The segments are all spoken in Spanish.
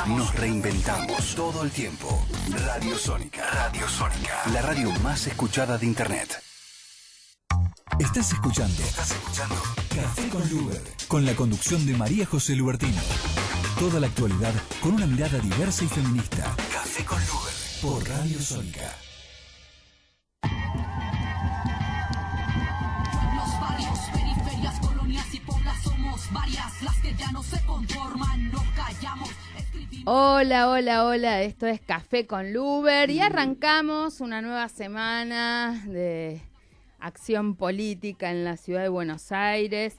nos reinventamos todo el tiempo. Radio Sónica. Radio Sónica. La radio más escuchada de Internet. Estás escuchando Café con Luber, con la conducción de María José Lubertino. Toda la actualidad con una mirada diversa y feminista. Café con Luber, por Radio Sónica. Los barrios, periferias, colonias y poblas somos varias las que ya no se conforman, nos callamos. Hola, hola, hola, esto es Café con Luber y arrancamos una nueva semana de acción política en la ciudad de Buenos Aires.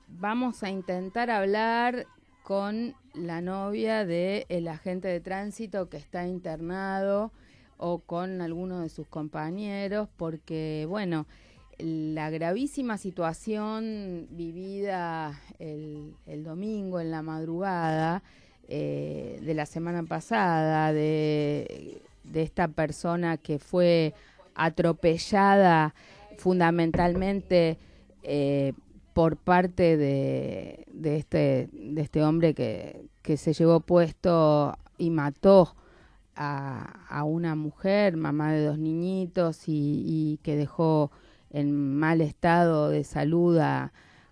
Vamos a intentar hablar con la novia del agente de tránsito que está internado o con alguno de sus compañeros porque, bueno, la gravísima situación vivida el domingo en la madrugada de la semana pasada de esta persona que fue atropellada fundamentalmente por parte de este hombre que se llevó puesto y mató a una mujer, mamá de 2 niñitos y que dejó en mal estado de salud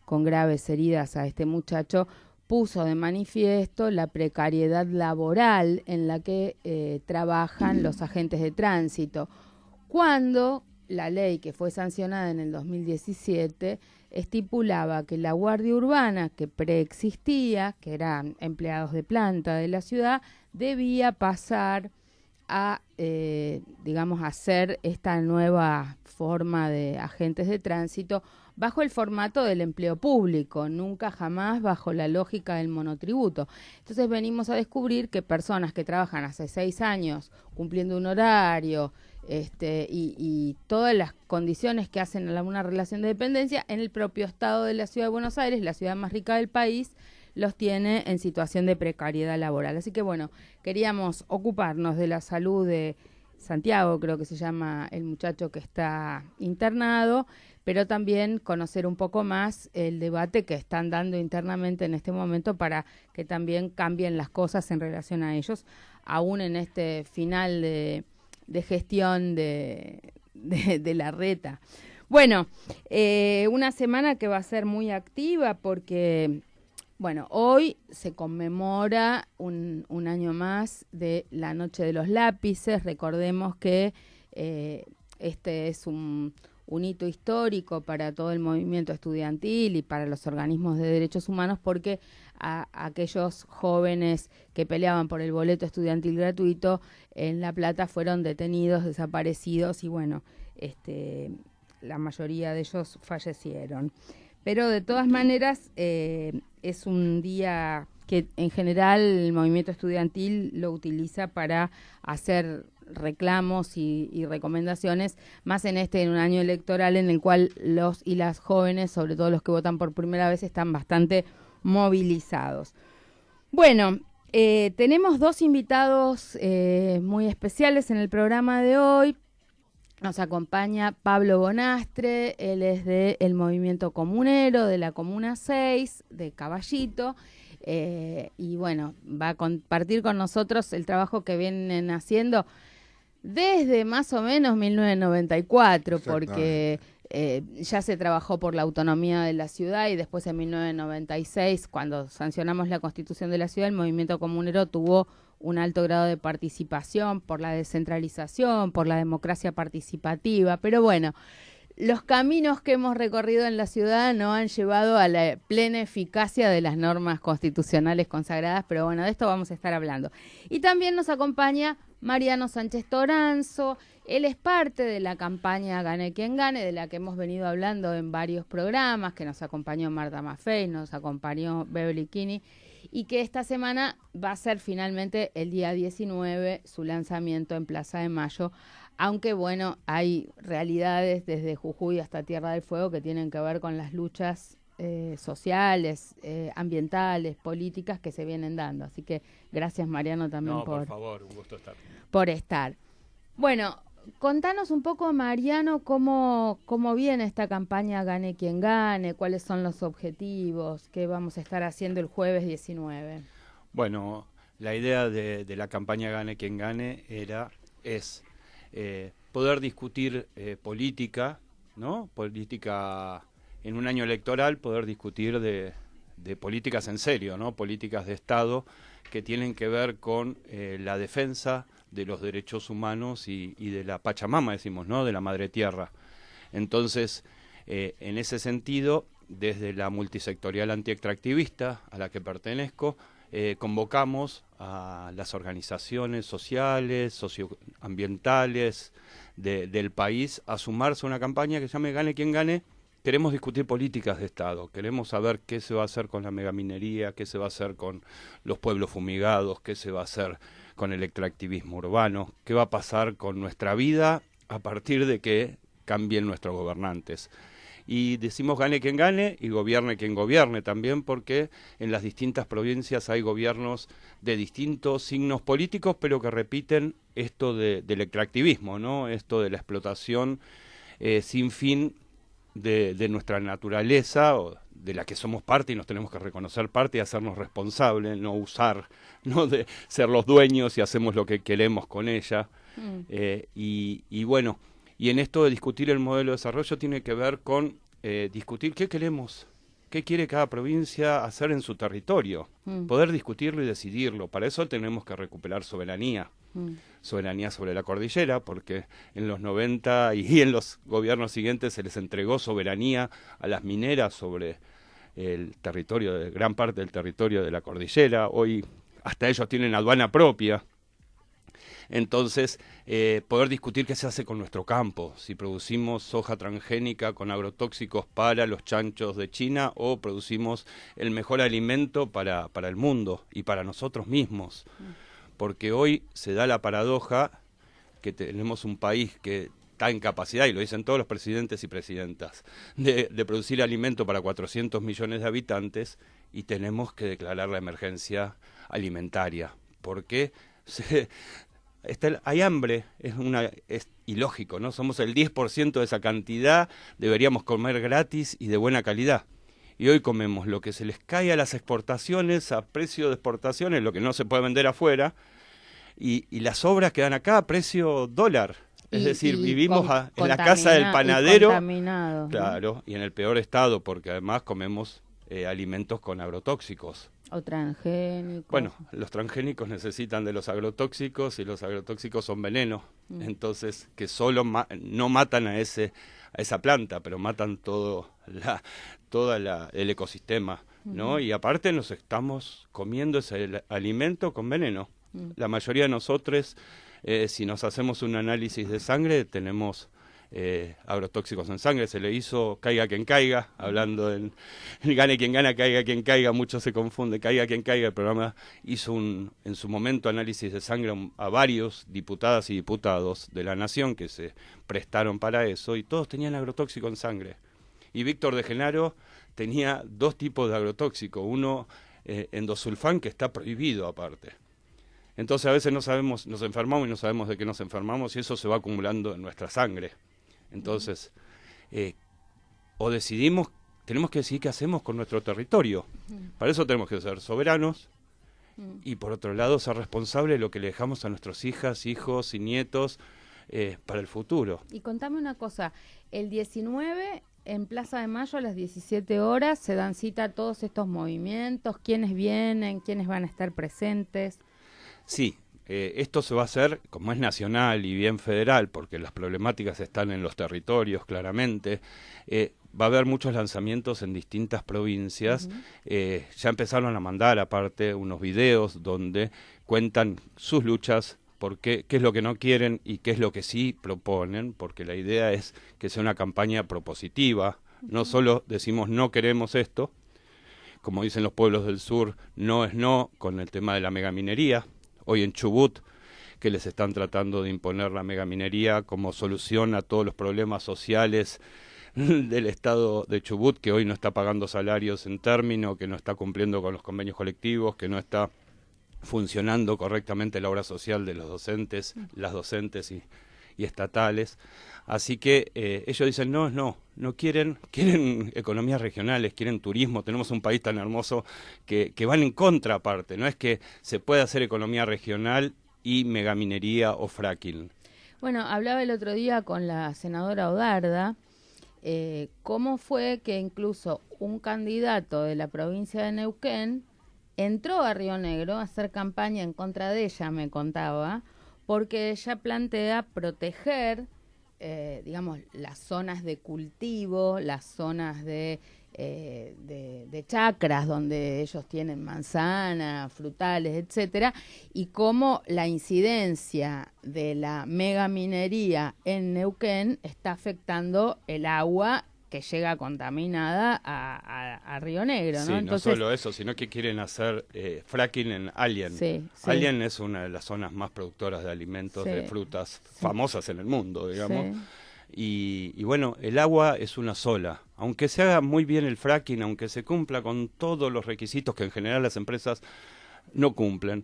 con graves heridas a este muchacho, puso de manifiesto la precariedad laboral en la que trabajan los agentes de tránsito, cuando la ley que fue sancionada en el 2017 estipulaba que la Guardia Urbana, que preexistía, que eran empleados de planta de la ciudad, debía pasar a, digamos, hacer esta nueva forma de agentes de tránsito bajo el formato del empleo público, nunca jamás bajo la lógica del monotributo. Entonces venimos a descubrir que personas que trabajan hace 6 años cumpliendo un horario y todas las condiciones que hacen a una relación de dependencia en el propio estado de la ciudad de Buenos Aires, la ciudad más rica del país, los tiene en situación de precariedad laboral. Así que bueno, queríamos ocuparnos de la salud de Santiago, creo que se llama el muchacho que está internado, pero también conocer un poco más el debate que están dando internamente en este momento para que también cambien las cosas en relación a ellos, aún en este final de gestión de Larreta. Bueno, una semana que va a ser muy activa porque, bueno, hoy se conmemora un año más de la Noche de los Lápices. Recordemos que este es un hito histórico para todo el movimiento estudiantil y para los organismos de derechos humanos porque aquellos jóvenes que peleaban por el boleto estudiantil gratuito en La Plata fueron detenidos, desaparecidos y bueno, la mayoría de ellos fallecieron. Pero de todas maneras es un día que en general el movimiento estudiantil lo utiliza para hacer reclamos y recomendaciones, más en un año electoral en el cual los y las jóvenes, sobre todo los que votan por primera vez, están bastante movilizados. Bueno, tenemos 2 invitados muy especiales en el programa de hoy. Nos acompaña Pablo Bonastre, él es del Movimiento Comunero de la Comuna 6, de Caballito, y bueno, va a compartir con nosotros el trabajo que vienen haciendo desde más o menos 1994, porque ya se trabajó por la autonomía de la ciudad y después en 1996, cuando sancionamos la Constitución de la ciudad, el Movimiento Comunero tuvo un alto grado de participación por la descentralización, por la democracia participativa, pero bueno, los caminos que hemos recorrido en la ciudad no han llevado a la plena eficacia de las normas constitucionales consagradas, pero bueno, de esto vamos a estar hablando. Y también nos acompaña Mariano Sánchez Toranzo, él es parte de la campaña Gane Quien Gane, de la que hemos venido hablando en varios programas, que nos acompañó Marta Maffei, nos acompañó Beverly Kini, y que esta semana va a ser finalmente el día 19 su lanzamiento en Plaza de Mayo, aunque bueno, hay realidades desde Jujuy hasta Tierra del Fuego que tienen que ver con las luchas sociales, ambientales, políticas que se vienen dando. Así que gracias Mariano también por favor, un gusto estar. Por estar. Bueno, contanos un poco, Mariano, cómo viene esta campaña Gane Quien Gane, cuáles son los objetivos, qué vamos a estar haciendo el jueves 19. Bueno, la idea de la campaña Gane quien gane es poder discutir política, ¿no? Política en un año electoral, poder discutir de políticas en serio, ¿no? Políticas de Estado que tienen que ver con la defensa de los derechos humanos y de la Pachamama, decimos, ¿no? De la Madre Tierra. Entonces, en ese sentido, desde la multisectorial antiextractivista a la que pertenezco, convocamos a las organizaciones sociales, socioambientales del país a sumarse a una campaña que se llame Gane quien gane. Queremos discutir políticas de Estado, queremos saber qué se va a hacer con la megaminería, qué se va a hacer con los pueblos fumigados, qué se va a hacer con el extractivismo urbano, qué va a pasar con nuestra vida a partir de que cambien nuestros gobernantes. Y decimos gane quien gane y gobierne quien gobierne también, porque en las distintas provincias hay gobiernos de distintos signos políticos, pero que repiten esto del extractivismo, ¿no? Esto de la explotación sin fin de nuestra naturaleza, o de la que somos parte y nos tenemos que reconocer parte y hacernos responsables, no usar, no de ser los dueños y hacemos lo que queremos con ella. Y bueno, y en esto de discutir el modelo de desarrollo tiene que ver con discutir qué queremos, qué quiere cada provincia hacer en su territorio, poder discutirlo y decidirlo. Para eso tenemos que recuperar soberanía. Soberanía sobre la cordillera, porque en los 90 y en los gobiernos siguientes se les entregó soberanía a las mineras sobre el territorio, de gran parte del territorio de la cordillera. Hoy hasta ellos tienen aduana propia. Entonces, poder discutir qué se hace con nuestro campo, si producimos soja transgénica con agrotóxicos para los chanchos de China o producimos el mejor alimento para el mundo y para nosotros mismos. Porque hoy se da la paradoja que tenemos un país que está en capacidad, y lo dicen todos los presidentes y presidentas, de producir alimento para 400 millones de habitantes, y tenemos que declarar la emergencia alimentaria. Porque hay hambre, es ilógico, ¿no? Somos el 10% de esa cantidad, deberíamos comer gratis y de buena calidad. Y hoy comemos lo que se les cae a las exportaciones, a precio de exportaciones, lo que no se puede vender afuera, y las sobras quedan acá a precio dólar. Es decir, vivimos en la casa del panadero, claro, y en el peor estado, porque además comemos alimentos con agrotóxicos. O transgénicos. Bueno, los transgénicos necesitan de los agrotóxicos y los agrotóxicos son veneno. Entonces, que solo no matan a esa planta, pero matan todo el ecosistema, ¿no? Y aparte nos estamos comiendo ese alimento con veneno. La mayoría de nosotros, si nos hacemos un análisis de sangre, tenemos agrotóxicos en sangre. Se le hizo caiga quien caiga, hablando en gane quien gana, caiga quien caiga, mucho se confunde, caiga quien caiga. El programa hizo en su momento análisis de sangre a varios diputadas y diputados de la Nación que se prestaron para eso, y todos tenían agrotóxico en sangre. Y Víctor de Genaro tenía 2 tipos de agrotóxico, uno endosulfán, que está prohibido aparte. Entonces a veces no sabemos, nos enfermamos y no sabemos de qué nos enfermamos, y eso se va acumulando en nuestra sangre. Entonces, o decidimos, tenemos que decidir qué hacemos con nuestro territorio. Para eso tenemos que ser soberanos y por otro lado ser responsables de lo que le dejamos a nuestras hijas, hijos y nietos para el futuro. Y contame una cosa, el 19 en Plaza de Mayo a las 17 horas se dan cita a todos estos movimientos, quiénes vienen, quiénes van a estar presentes. Sí, esto se va a hacer, como es nacional y bien federal, porque las problemáticas están en los territorios claramente, va a haber muchos lanzamientos en distintas provincias. Ya empezaron a mandar aparte unos videos donde cuentan sus luchas, qué es lo que no quieren y qué es lo que sí proponen, porque la idea es que sea una campaña propositiva. No solo decimos no queremos esto, como dicen los pueblos del sur, no es no con el tema de la megaminería. Hoy en Chubut, que les están tratando de imponer la megaminería como solución a todos los problemas sociales del estado de Chubut, que hoy no está pagando salarios en término, que no está cumpliendo con los convenios colectivos, que no está funcionando correctamente la obra social de los docentes, las docentes y estatales. Así que ellos dicen, no quieren economías regionales, quieren turismo. Tenemos un país tan hermoso que van en contraparte. No es que se pueda hacer economía regional y megaminería o fracking. Bueno, hablaba el otro día con la senadora Odarda, cómo fue que incluso un candidato de la provincia de Neuquén entró a Río Negro a hacer campaña en contra de ella, me contaba, porque ella plantea proteger, digamos, las zonas de cultivo, las zonas de chacras donde ellos tienen manzanas, frutales, etcétera, y cómo la incidencia de la megaminería en Neuquén está afectando el agua que llega contaminada a Río Negro, ¿no? Sí, Entonces, no solo eso, sino que quieren hacer fracking en Alien. Sí. Alien es una de las zonas más productoras de alimentos, de frutas, famosas en el mundo, digamos. Sí. Y bueno, el agua es una sola. Aunque se haga muy bien el fracking, aunque se cumpla con todos los requisitos que en general las empresas no cumplen,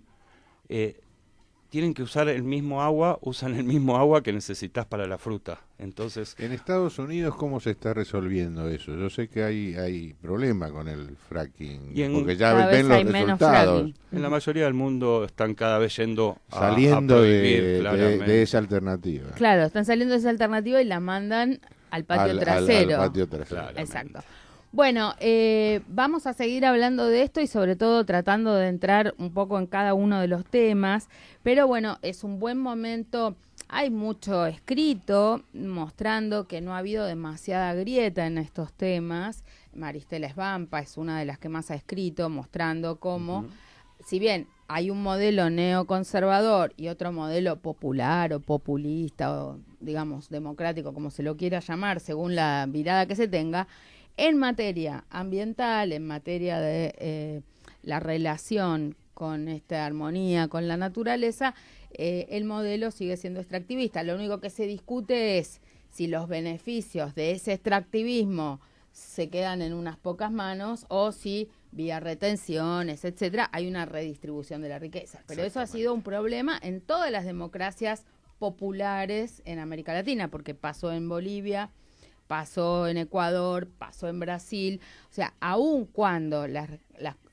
tienen que usar el mismo agua, usan el mismo agua que necesitas para la fruta. Entonces, en Estados Unidos, ¿cómo se está resolviendo eso? Yo sé que hay problema con el fracking, porque ya ven los resultados. En la mayoría del mundo están cada vez yendo saliendo a prohibir, de esa alternativa. Claro, están saliendo de esa alternativa y la mandan al patio trasero. Al patio trasero. Claramente. Exacto. Bueno, vamos a seguir hablando de esto y sobre todo tratando de entrar un poco en cada uno de los temas, pero bueno, es un buen momento. Hay mucho escrito mostrando que no ha habido demasiada grieta en estos temas. Maristela Svampa es una de las que más ha escrito mostrando cómo, si bien hay un modelo neoconservador y otro modelo popular o populista o digamos democrático, como se lo quiera llamar, según la mirada que se tenga, en materia ambiental, en materia de la relación con esta armonía con la naturaleza, el modelo sigue siendo extractivista. Lo único que se discute es si los beneficios de ese extractivismo se quedan en unas pocas manos o si vía retenciones, etcétera, hay una redistribución de la riqueza. Pero eso ha sido un problema en todas las democracias populares en América Latina, porque pasó en Bolivia, pasó en Ecuador, pasó en Brasil. O sea, aun cuando las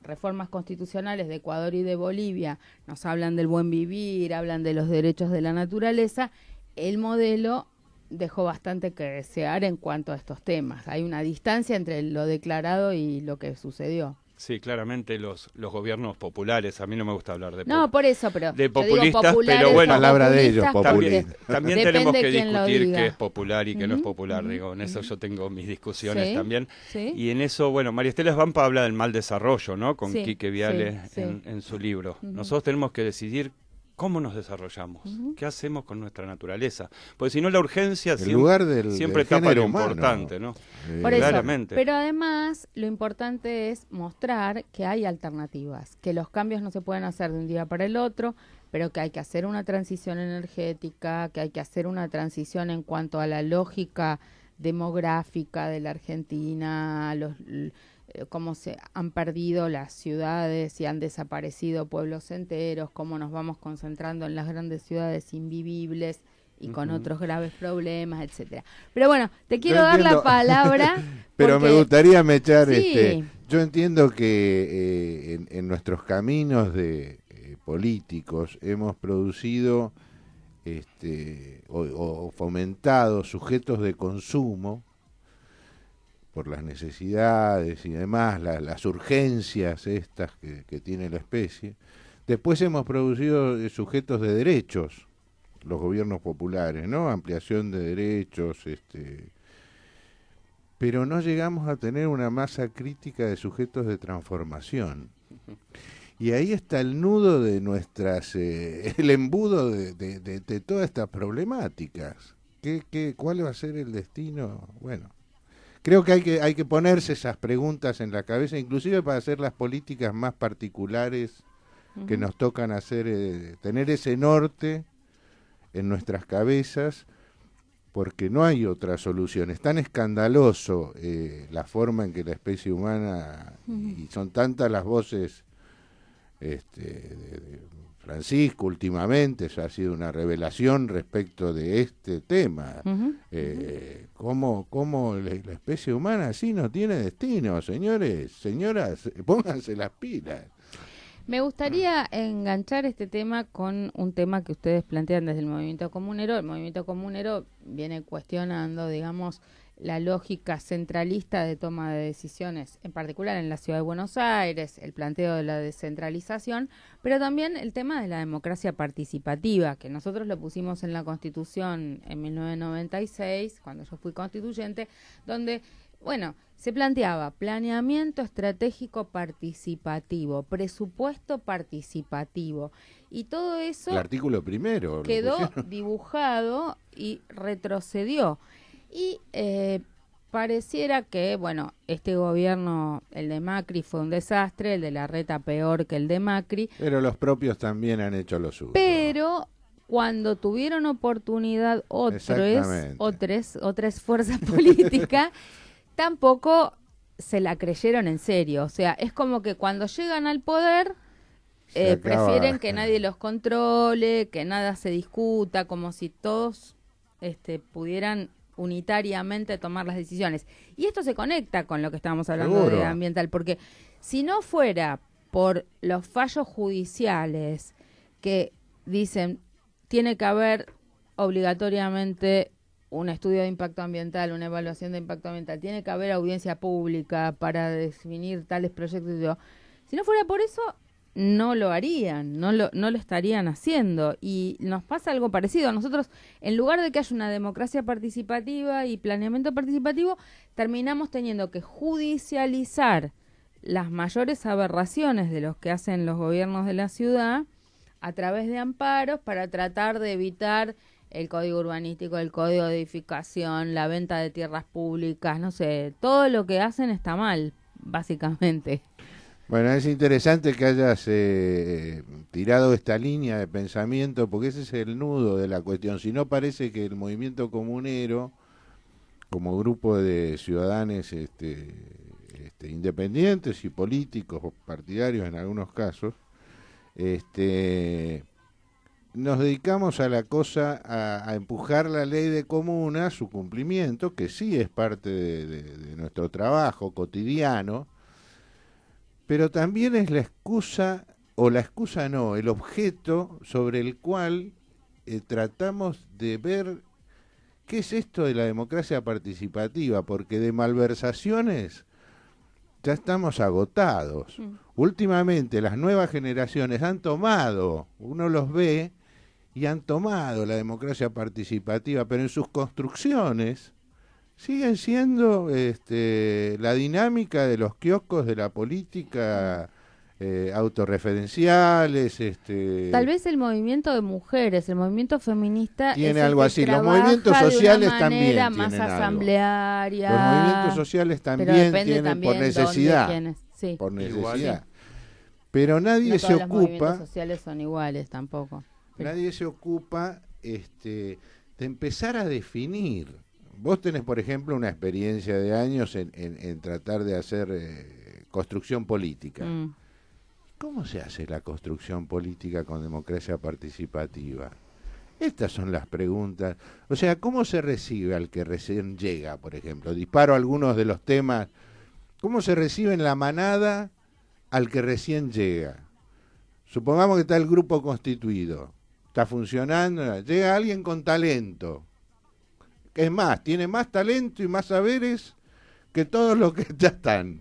reformas constitucionales de Ecuador y de Bolivia nos hablan del buen vivir, hablan de los derechos de la naturaleza, el modelo dejó bastante que desear en cuanto a estos temas. Hay una distancia entre lo declarado y lo que sucedió. Sí, claramente los gobiernos populares, a mí no me gusta hablar de no, por eso, pero de populistas, pero bueno, palabra de ellos, también tenemos que discutir qué es popular y qué no es popular, digo, en eso yo tengo mis discusiones también. ¿Sí? Y en eso, bueno, Maristela Svampa habla del mal desarrollo, ¿no? Con Quique Viale en su libro. Nosotros tenemos que decidir cómo nos desarrollamos, qué hacemos con nuestra naturaleza, porque si no la urgencia siempre tapa lo importante, ¿no? Por eso, claramente. Pero además lo importante es mostrar que hay alternativas, que los cambios no se pueden hacer de un día para el otro, pero que hay que hacer una transición energética, que hay que hacer una transición en cuanto a la lógica demográfica de la Argentina, cómo se han perdido las ciudades y han desaparecido pueblos enteros, cómo nos vamos concentrando en las grandes ciudades invivibles y con otros graves problemas, etcétera. Pero bueno, te quiero dar la palabra. Pero me gustaría mechar, yo entiendo que en nuestros caminos de políticos hemos producido o fomentado sujetos de consumo por las necesidades y demás, las urgencias estas que tiene la especie. Después hemos producido sujetos de derechos, los gobiernos populares, ¿no? Ampliación de derechos, pero no llegamos a tener una masa crítica de sujetos de transformación. Y ahí está el nudo de nuestras, el embudo de todas estas problemáticas. ¿Cuál va a ser el destino? Bueno, creo que hay que ponerse esas preguntas en la cabeza, inclusive para hacer las políticas más particulares que nos tocan hacer, tener ese norte en nuestras cabezas, porque no hay otra solución. Es tan escandaloso la forma en que la especie humana, y son tantas las voces Francisco últimamente, eso ha sido una revelación respecto de este tema. ¿Cómo la especie humana así no tiene destino, señores, señoras? Pónganse las pilas. Me gustaría enganchar este tema con un tema que ustedes plantean desde el movimiento comunero. El movimiento comunero viene cuestionando, digamos, la lógica centralista de toma de decisiones, en particular en la ciudad de Buenos Aires, el planteo de la descentralización, pero también el tema de la democracia participativa, que nosotros lo pusimos en la Constitución en 1996, cuando yo fui constituyente, donde, bueno, se planteaba planeamiento estratégico participativo, presupuesto participativo, y todo eso El artículo primero quedó dibujado y retrocedió. Y pareciera que, bueno, este gobierno, el de Macri, fue un desastre, el de Larreta peor que el de Macri. Pero los propios también han hecho lo suyo. Pero cuando tuvieron oportunidad otras fuerzas políticas, tampoco se la creyeron en serio. O sea, es como que cuando llegan al poder prefieren que nadie los controle, que nada se discuta, como si todos pudieran unitariamente tomar las decisiones. Y esto se conecta con lo que estábamos hablando Seguro. de ambiental, porque si no fuera por los fallos judiciales que dicen tiene que haber obligatoriamente un estudio de impacto ambiental, una evaluación de impacto ambiental, tiene que haber audiencia pública para definir tales proyectos, si no fuera por eso, no lo harían, no lo estarían haciendo. Y nos pasa algo parecido. Nosotros, en lugar de que haya una democracia participativa y planeamiento participativo, terminamos teniendo que judicializar las mayores aberraciones de los que hacen los gobiernos de la ciudad a través de amparos para tratar de evitar el código urbanístico, el código de edificación, la venta de tierras públicas, no sé, todo lo que hacen está mal, básicamente. Bueno, es interesante que hayas tirado esta línea de pensamiento, porque ese es el nudo de la cuestión. Si no, parece que el movimiento comunero, como grupo de ciudadanos independientes y políticos o partidarios en algunos casos, nos dedicamos a la cosa, a empujar la ley de comuna, su cumplimiento, que sí es parte de nuestro trabajo cotidiano, pero también es la excusa, o la excusa no, el objeto sobre el cual tratamos de ver qué es esto de la democracia participativa, porque de malversaciones ya estamos agotados. Últimamente las nuevas generaciones han tomado, uno los ve, y han tomado la democracia participativa, pero en sus construcciones siguen siendo la dinámica de los kioscos de la política autorreferenciales. Tal vez el movimiento de mujeres, el movimiento feminista tiene es algo el así. que Los movimientos sociales también manera más tienen asamblearia. algo. Los movimientos sociales también tienen por necesidad. Sí. Por necesidad. Igual. Pero nadie No se todos los movimientos ocupa. sociales son iguales tampoco. Nadie se ocupa de empezar a definir. Vos tenés, por ejemplo, una experiencia de años en tratar de hacer construcción política. ¿Cómo se hace la construcción política con democracia participativa? Estas son las preguntas. O sea, ¿cómo se recibe al que recién llega, por ejemplo? Disparo algunos de los temas. ¿Cómo se recibe en la manada al que recién llega? Supongamos que está el grupo constituido. Está funcionando. Llega alguien con talento. Es más, tiene más talento y más saberes que todos los que ya están.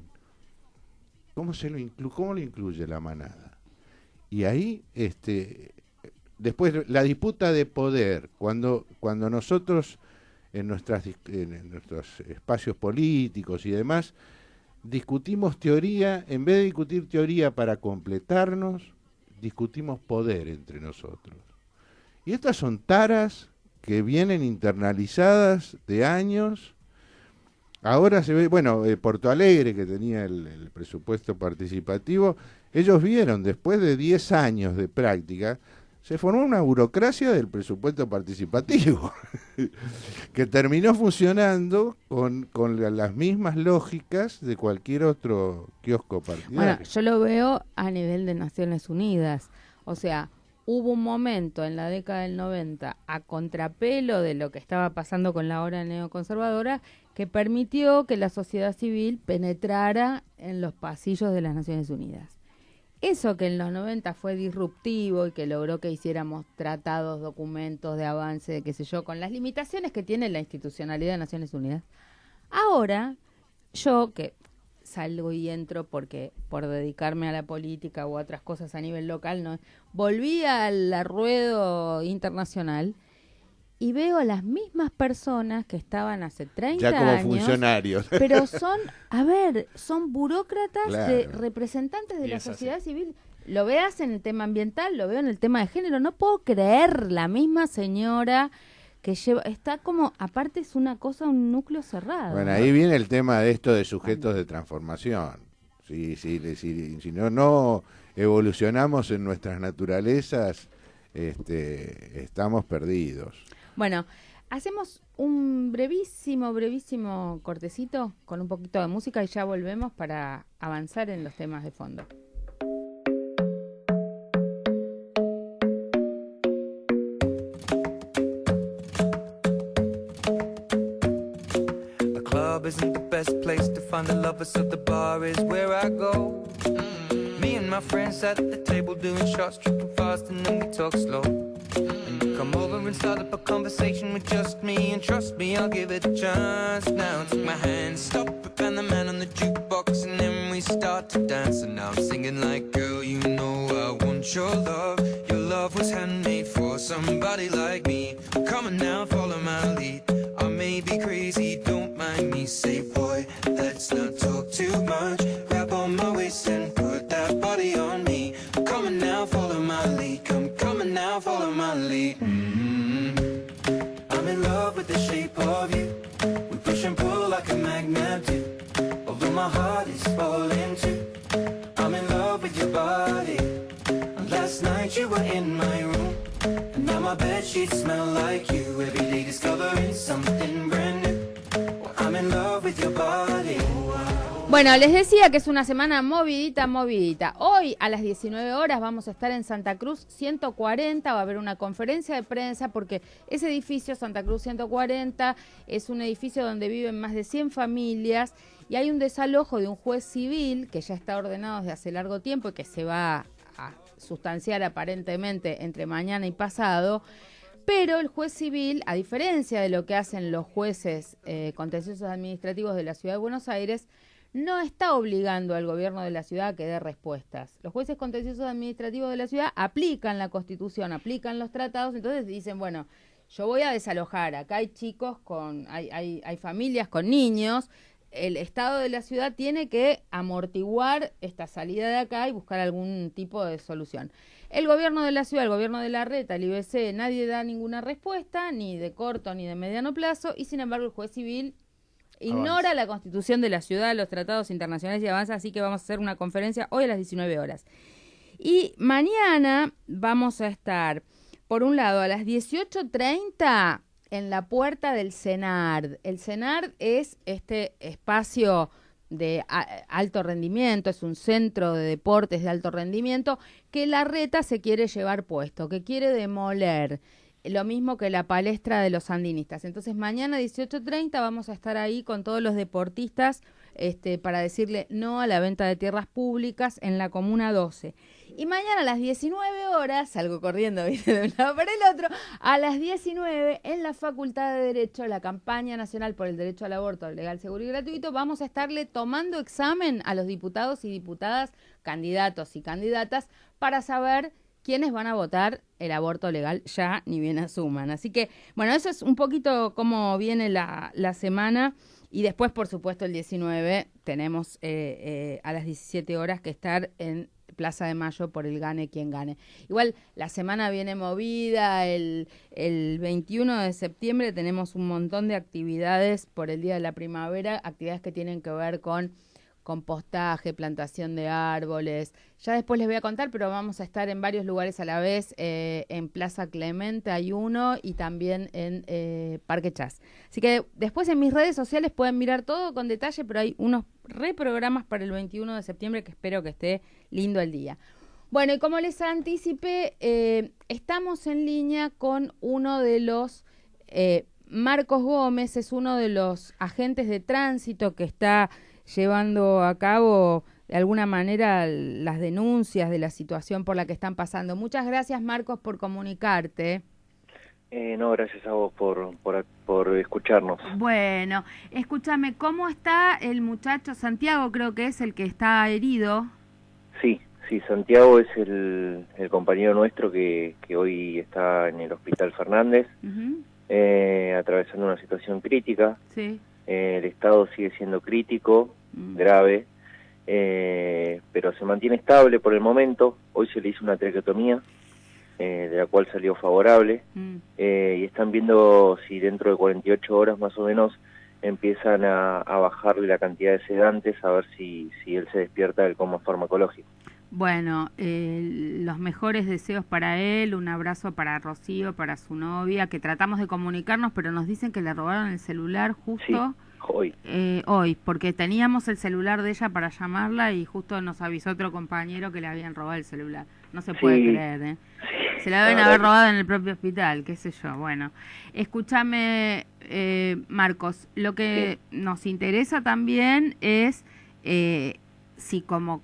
¿Cómo lo incluye la manada? Y ahí, después la disputa de poder, cuando nosotros en nuestros espacios políticos y demás discutimos teoría, en vez de discutir teoría para completarnos, discutimos poder entre nosotros. Y estas son taras que vienen internalizadas de años. Ahora se ve, bueno, Porto Alegre, que tenía el presupuesto participativo, ellos vieron, después de 10 años de práctica, se formó una burocracia del presupuesto participativo, que terminó funcionando con las mismas lógicas de cualquier otro kiosco partidario. Bueno, yo lo veo a nivel de Naciones Unidas. O sea, hubo un momento en la década del 90, a contrapelo de lo que estaba pasando con la ola neoconservadora, que permitió que la sociedad civil penetrara en los pasillos de las Naciones Unidas. Eso que en los 90 fue disruptivo y que logró que hiciéramos tratados, documentos de avance, de qué sé yo, con las limitaciones que tiene la institucionalidad de Naciones Unidas. Ahora, yo que salgo y entro porque por dedicarme a la política u otras cosas a nivel local, no volví al ruedo internacional y veo a las mismas personas que estaban hace 30 ya como años, funcionarios. pero son burócratas, Claro. representantes de Y la es así. sociedad civil. Lo veas en el tema ambiental, lo veo en el tema de género. No puedo creer la misma señora que lleva, está como, aparte es una cosa, un núcleo cerrado. Bueno, ¿no? ahí viene el tema de esto de sujetos de transformación. Si no evolucionamos en nuestras naturalezas, estamos perdidos. Bueno, hacemos un brevísimo cortecito con un poquito de música y ya volvemos para avanzar en los temas de fondo. The club isn't the best place to find the lovers, so the bar is where I go. Me and my friends at the table doing shots, tripping fast, and then we talk slow. And you come over and start up a conversation with just me, and trust me, I'll give it a chance. Now take my hand, stop it, and the man on the jukebox, and then we start to dance. And now I'm singing like, girl, you know I want your love. Your love was handmade for somebody like me. Come on now, follow my lead. I may be crazy, don't mind me. Say, boy, let's not talk too much. Grab on my waist and put that body on me. Come on now, follow my lead. Come on now, follow my lead. I'm in love with the shape of you. We push and pull like a magnet do. Although my heart is falling too. I'm in love with your body. Last night you were in my room, and now my bedsheets smell like you. Every day discovering something brand new. Well, I'm in love with your body. Bueno, les decía que es una semana movidita. Hoy a las 19 horas vamos a estar en Santa Cruz 140, va a haber una conferencia de prensa porque ese edificio, Santa Cruz 140, es un edificio donde viven más de 100 familias y hay un desalojo de un juez civil que ya está ordenado desde hace largo tiempo y que se va a sustanciar aparentemente entre mañana y pasado. Pero el juez civil, a diferencia de lo que hacen los jueces contenciosos administrativos de la Ciudad de Buenos Aires, no está obligando al gobierno de la ciudad a que dé respuestas. Los jueces contenciosos administrativos de la ciudad aplican la Constitución, aplican los tratados, entonces dicen, bueno, yo voy a desalojar, acá hay chicos hay familias con niños, el Estado de la ciudad tiene que amortiguar esta salida de acá y buscar algún tipo de solución. El gobierno de la ciudad, el gobierno de Larreta, el IBC, nadie da ninguna respuesta, ni de corto ni de mediano plazo, y sin embargo el juez civil ignora la Constitución de la ciudad, los tratados internacionales y avanza, así que vamos a hacer una conferencia hoy a las 19 horas. Y mañana vamos a estar, por un lado, a las 18:30 en la puerta del CENARD. El CENARD es este espacio de alto rendimiento, es un centro de deportes de alto rendimiento que Larreta se quiere llevar puesto, que quiere demoler. Lo mismo que la palestra de los sandinistas. Entonces mañana 18:30 vamos a estar ahí con todos los deportistas para decirle no a la venta de tierras públicas en la Comuna 12. Y mañana a las 19 horas, salgo corriendo ¿viste? De un lado para el otro, a las 19 en la Facultad de Derecho, la campaña nacional por el derecho al aborto legal, seguro y gratuito, vamos a estarle tomando examen a los diputados y diputadas, candidatos y candidatas, para saber quiénes van a votar el aborto legal ya, ni bien asuman. Así que, bueno, eso es un poquito cómo viene la semana. Y después, por supuesto, el 19 tenemos a las 17 horas que estar en Plaza de Mayo por el gane quien gane. Igual la semana viene movida, el 21 de septiembre tenemos un montón de actividades por el Día de la Primavera, actividades que tienen que ver con compostaje, plantación de árboles. Ya después les voy a contar, pero vamos a estar en varios lugares a la vez. En Plaza Clemente hay uno y también en Parque Chas. Así que después en mis redes sociales pueden mirar todo con detalle, pero hay unos reprogramas para el 21 de septiembre que espero que esté lindo el día. Bueno, y como les anticipé, estamos en línea con uno de los, Marcos Gómez, es uno de los agentes de tránsito que está llevando a cabo de alguna manera las denuncias de la situación por la que están pasando. Muchas gracias, Marcos, por comunicarte. No, gracias a vos por escucharnos. Bueno, escúchame, ¿cómo está el muchacho? Santiago creo que es el que está herido. Sí, Santiago es el compañero nuestro que hoy está en el Hospital Fernández, atravesando una situación crítica. Sí. El estado sigue siendo crítico, grave, pero se mantiene estable por el momento. Hoy se le hizo una traqueotomía, de la cual salió favorable, y están viendo si dentro de 48 horas más o menos empiezan a bajarle la cantidad de sedantes, a ver si él se despierta del coma farmacológico. Bueno, los mejores deseos para él, un abrazo para Rocío, para su novia, que tratamos de comunicarnos, pero nos dicen que le robaron el celular justo sí, hoy, porque teníamos el celular de ella para llamarla y justo nos avisó otro compañero que le habían robado el celular. No se puede creer, ¿eh? Sí. Se la deben haber robado en el propio hospital, qué sé yo. Bueno, escúchame, Marcos, lo que nos interesa también es si como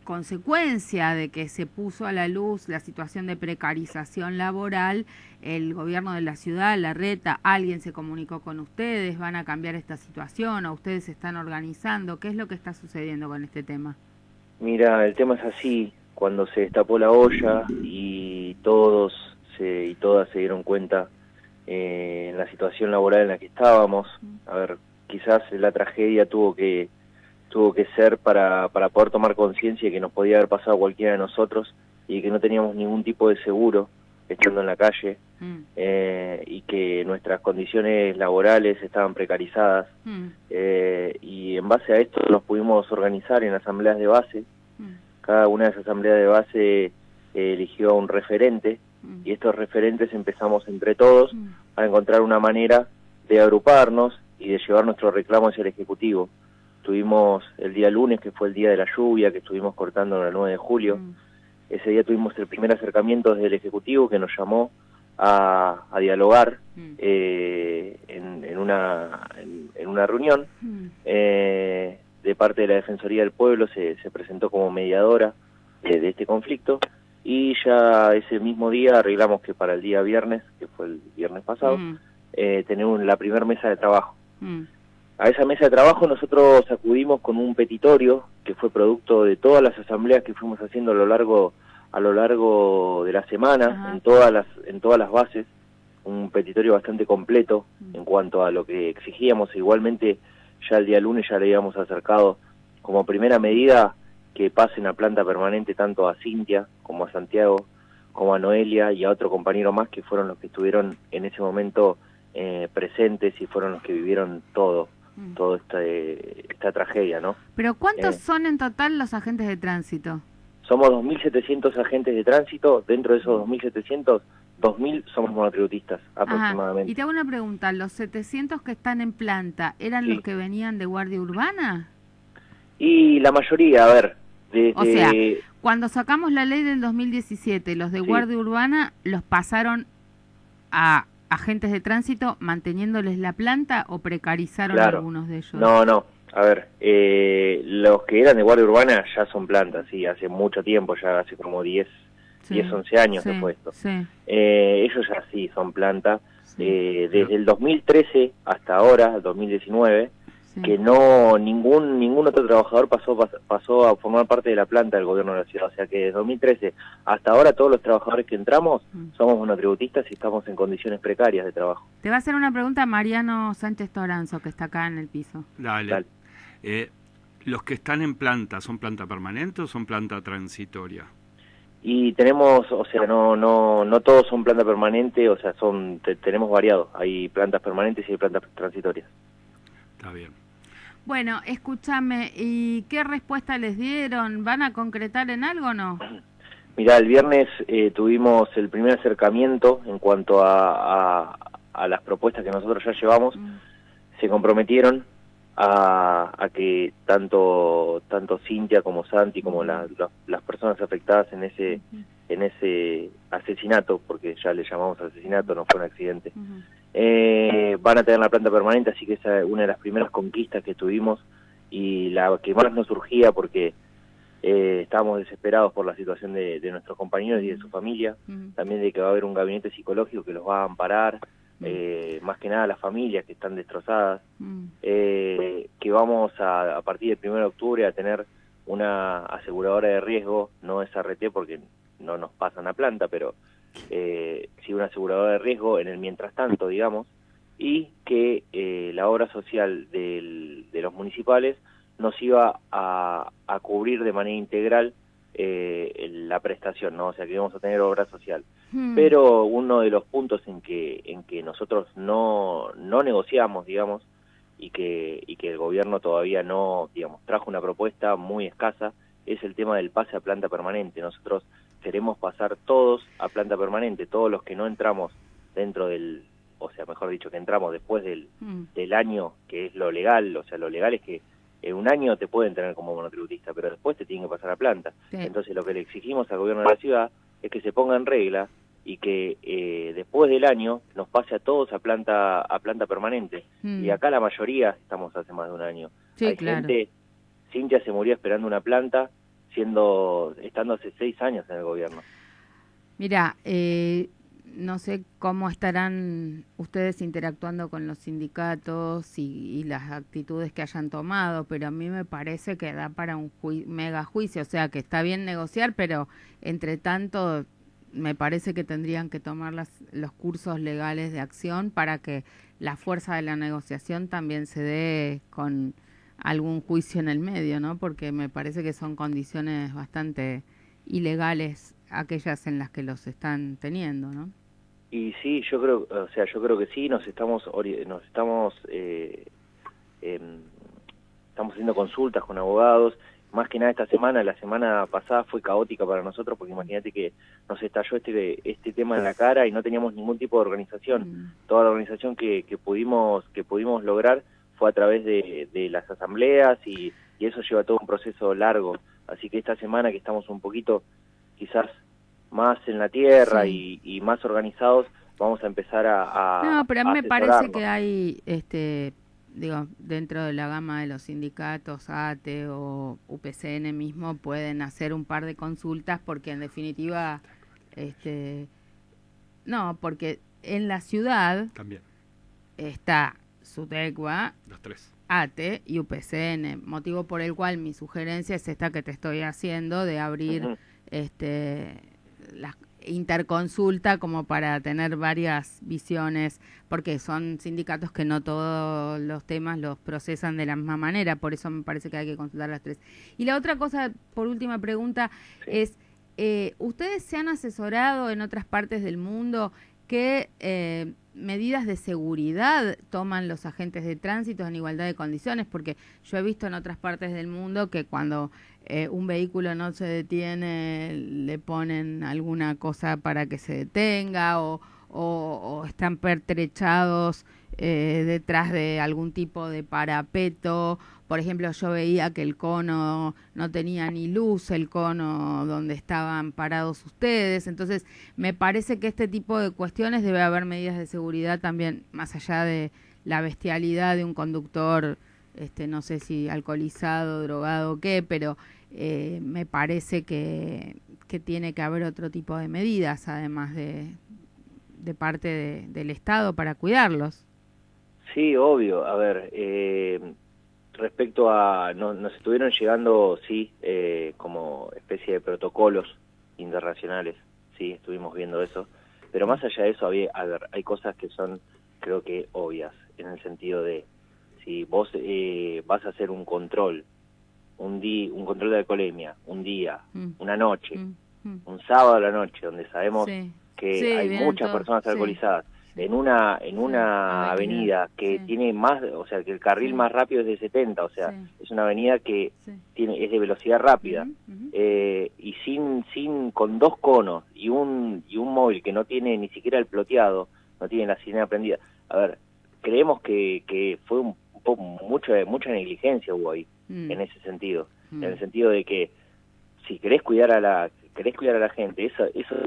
consecuencia de que se puso a la luz la situación de precarización laboral, el gobierno de la ciudad, Larreta, alguien se comunicó con ustedes, van a cambiar esta situación o ustedes se están organizando. ¿Qué es lo que está sucediendo con este tema? Mira, el tema es así. Cuando se destapó la olla y todos y todas se dieron cuenta en la situación laboral en la que estábamos, a ver, quizás la tragedia tuvo que ser para poder tomar conciencia de que nos podía haber pasado a cualquiera de nosotros y que no teníamos ningún tipo de seguro estando en la calle, y que nuestras condiciones laborales estaban precarizadas, y en base a esto nos pudimos organizar en asambleas de base. Cada una de esas asambleas de base eligió a un referente, y estos referentes empezamos entre todos a encontrar una manera de agruparnos y de llevar nuestro reclamo hacia el Ejecutivo. Tuvimos el día lunes, que fue el día de la lluvia, que estuvimos cortando el 9 de julio. Ese día tuvimos el primer acercamiento desde el Ejecutivo, que nos llamó a dialogar en una reunión. De parte de la Defensoría del Pueblo se presentó como mediadora de este conflicto, y ya ese mismo día arreglamos que para el día viernes, que fue el viernes pasado, tenemos la primera mesa de trabajo. A esa mesa de trabajo nosotros acudimos con un petitorio que fue producto de todas las asambleas que fuimos haciendo a lo largo de la semana, en todas las bases, un petitorio bastante completo en cuanto a lo que exigíamos. Igualmente ya el día lunes ya le habíamos acercado como primera medida que pasen a planta permanente tanto a Cintia como a Santiago, como a Noelia y a otro compañero más, que fueron los que estuvieron en ese momento presentes y fueron los que vivieron toda esta tragedia, ¿no? Pero ¿cuántos son en total los agentes de tránsito? Somos 2.700 agentes de tránsito. Dentro de esos 2.700, 2.000 somos monotributistas aproximadamente. Y te hago una pregunta, ¿los 700 que están en planta eran los que venían de Guardia Urbana? Y la mayoría, a ver, o sea, cuando sacamos la ley del 2017, los de Guardia Urbana los pasaron a agentes de tránsito manteniéndoles la planta, ¿o precarizaron algunos de ellos? No, a ver, los que eran de Guardia Urbana ya son plantas, sí, hace mucho tiempo, ya hace como 10, 11 años después de esto. Ellos ya sí son planta, desde el 2013 hasta ahora, 2019, que ningún otro trabajador pasó a formar parte de la planta del gobierno de la ciudad. O sea que desde 2013 hasta ahora todos los trabajadores que entramos somos monotributistas y estamos en condiciones precarias de trabajo. Te va a hacer una pregunta Mariano Sánchez Toranzo, que está acá en el piso. Dale. ¿Los que están en planta son planta permanente o son planta transitoria? Y tenemos, o sea, no todos son planta permanente, o sea, tenemos variados. Hay plantas permanentes y hay plantas transitorias. Está bien. Bueno, escúchame, ¿y qué respuesta les dieron? ¿Van a concretar en algo o no? Mirá, el viernes tuvimos el primer acercamiento en cuanto a las propuestas que nosotros ya llevamos. Se comprometieron a que tanto Cintia como Santi como las personas afectadas en ese asesinato, porque ya le llamamos asesinato, no fue un accidente, van a tener la planta permanente, así que esa es una de las primeras conquistas que tuvimos y la que más nos surgía porque estábamos desesperados por la situación de nuestros compañeros y de su familia, también de que va a haber un gabinete psicológico que los va a amparar, más que nada las familias que están destrozadas, que vamos a partir del 1 de octubre a tener una aseguradora de riesgo, no es RT porque no nos pasan la planta, pero sí una aseguradora de riesgo en el mientras tanto, digamos, y que la obra social de los municipales nos iba a cubrir de manera integral la prestación, ¿no? O sea que íbamos a tener obra social. Pero uno de los puntos en que nosotros no negociamos, digamos, y que el gobierno todavía no, digamos, trajo una propuesta muy escasa, es el tema del pase a planta permanente. Nosotros queremos pasar todos a planta permanente, todos los que no entramos dentro del, o sea, mejor dicho, que entramos después del año, que es lo legal, o sea, lo legal es que en un año te pueden tener como monotributista, pero después te tienen que pasar a planta. Sí. Entonces lo que le exigimos al gobierno de la ciudad es que se ponga en regla y que después del año nos pase a todos a planta permanente. Y acá la mayoría estamos hace más de un año. Sí, hay claro. gente, Cintia se murió esperando una planta estando hace 6 años en el gobierno. Mira, no sé cómo estarán ustedes interactuando con los sindicatos y las actitudes que hayan tomado, pero a mí me parece que da para un mega juicio, o sea, que está bien negociar, pero entre tanto me parece que tendrían que tomar los cursos legales de acción para que la fuerza de la negociación también se dé con algún juicio en el medio, ¿no? Porque me parece que son condiciones bastante ilegales aquellas en las que los están teniendo, ¿no? Y sí, yo creo que sí, estamos haciendo consultas con abogados, más que nada esta semana. La semana pasada fue caótica para nosotros porque imagínate que nos estalló este tema en la cara y no teníamos ningún tipo de organización. Toda la organización que pudimos lograr fue a través de las asambleas y eso lleva todo un proceso largo. Así que esta semana que estamos un poquito quizás más en la tierra y más organizados, vamos a empezar a No, pero a mí me parece asesorarnos. que hay, digo, dentro de la gama de los sindicatos, ATE o UPCN mismo, pueden hacer un par de consultas porque en definitiva, no, porque en la ciudad También. está SUTECUA, Los tres. ATE y UPCN, motivo por el cual mi sugerencia es esta que te estoy haciendo de abrir la interconsulta como para tener varias visiones, porque son sindicatos que no todos los temas los procesan de la misma manera, por eso me parece que hay que consultar las tres. Y la otra cosa, por última pregunta, es, ¿ustedes se han asesorado en otras partes del mundo qué medidas de seguridad toman los agentes de tránsito en igualdad de condiciones? Porque yo he visto en otras partes del mundo que cuando un vehículo no se detiene, le ponen alguna cosa para que se detenga o están pertrechados detrás de algún tipo de parapeto. Por ejemplo, yo veía que el cono no tenía ni luz, el cono donde estaban parados ustedes. Entonces, me parece que este tipo de cuestiones debe haber medidas de seguridad también, más allá de la bestialidad de un conductor, no sé si alcoholizado, drogado o qué, pero me parece que tiene que haber otro tipo de medidas, además de parte del Estado para cuidarlos. Sí, obvio. A ver, respecto a... nos estuvieron llegando, sí, como especie de protocolos internacionales, sí, estuvimos viendo eso, pero más allá de eso, hay cosas que son, creo que, obvias, en el sentido de, si vos vas a hacer un control, un control de alcoholemia, un día, una noche, un sábado a la noche, donde sabemos que hay muchas personas alcoholizadas, en una avenida que tiene más, o sea, que el carril más rápido es de 70, o sea, es una avenida que es de velocidad rápida, y con 2 conos y un móvil que no tiene ni siquiera el ploteado, no tiene la sirena prendida. A ver, creemos que fue un mucha negligencia hubo ahí, en ese sentido. En el sentido de que si querés cuidar a la gente, eso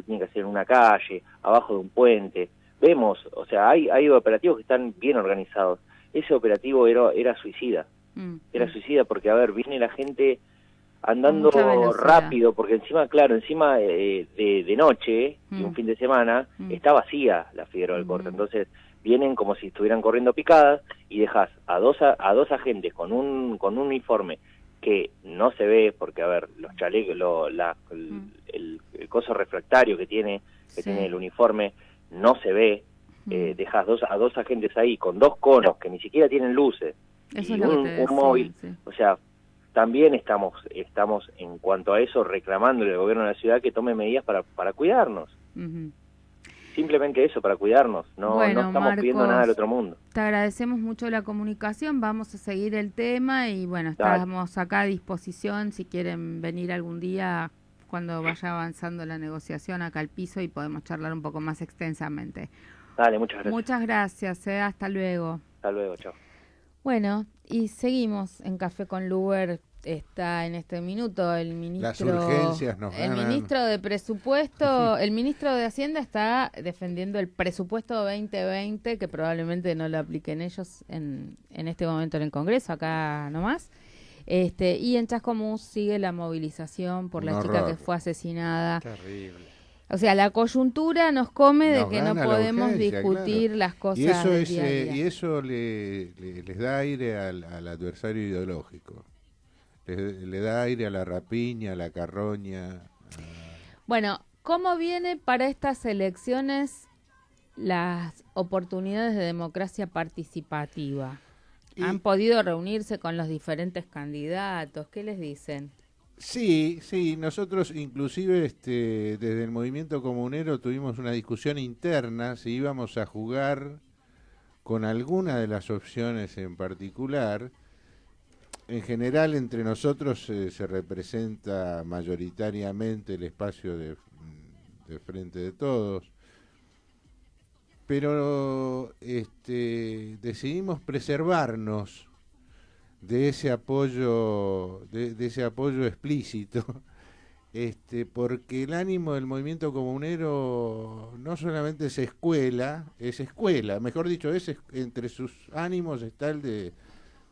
tiene que ser en una calle, abajo de un puente. Vemos, o sea, hay operativos que están bien organizados. Ese operativo era suicida. Era suicida porque, a ver, viene la gente andando rápido, porque encima de noche y un fin de semana está vacía la Figueroa del Corte. Entonces vienen como si estuvieran corriendo picadas y dejas a dos agentes con un uniforme que no se ve, porque, a ver, los chalecos, el coso refractario que tiene el uniforme no se ve. Dejas a dos agentes ahí con 2 conos que ni siquiera tienen luces. Eso y es lo que te decía, móvil, o sea, también estamos en cuanto a eso reclamándole al gobierno de la ciudad que tome medidas para cuidarnos. Simplemente eso, para cuidarnos, no estamos Marcos, pidiendo nada del otro mundo. Te agradecemos mucho la comunicación, vamos a seguir el tema y bueno, estamos acá a disposición si quieren venir algún día cuando vaya avanzando la negociación acá al piso y podemos charlar un poco más extensamente. Dale, muchas gracias. Muchas gracias, hasta luego. Hasta luego, chao. Bueno, y seguimos en Café con Luber. Está en este minuto el ministro. Las urgencias nos ganan. El ministro de Presupuesto, el ministro de Hacienda está defendiendo el presupuesto 2020, que probablemente no lo apliquen ellos en este momento en el Congreso, acá nomás. Y en Chascomús sigue la movilización por la chica que fue asesinada. Terrible. O sea, la coyuntura nos come de que no gana podemos urgencia, discutir las cosas del día a día. Y eso les da aire al adversario ideológico. Le da aire a la rapiña, a la carroña. Bueno, ¿cómo viene para estas elecciones las oportunidades de democracia participativa? ¿Han podido reunirse con los diferentes candidatos? ¿Qué les dicen? Sí, nosotros inclusive desde el movimiento comunero tuvimos una discusión interna si íbamos a jugar con alguna de las opciones en particular. En general entre nosotros se representa mayoritariamente el espacio de Frente de Todos, pero decidimos preservarnos de ese apoyo explícito, porque el ánimo del movimiento comunero no solamente es escuela, mejor dicho, entre sus ánimos está el de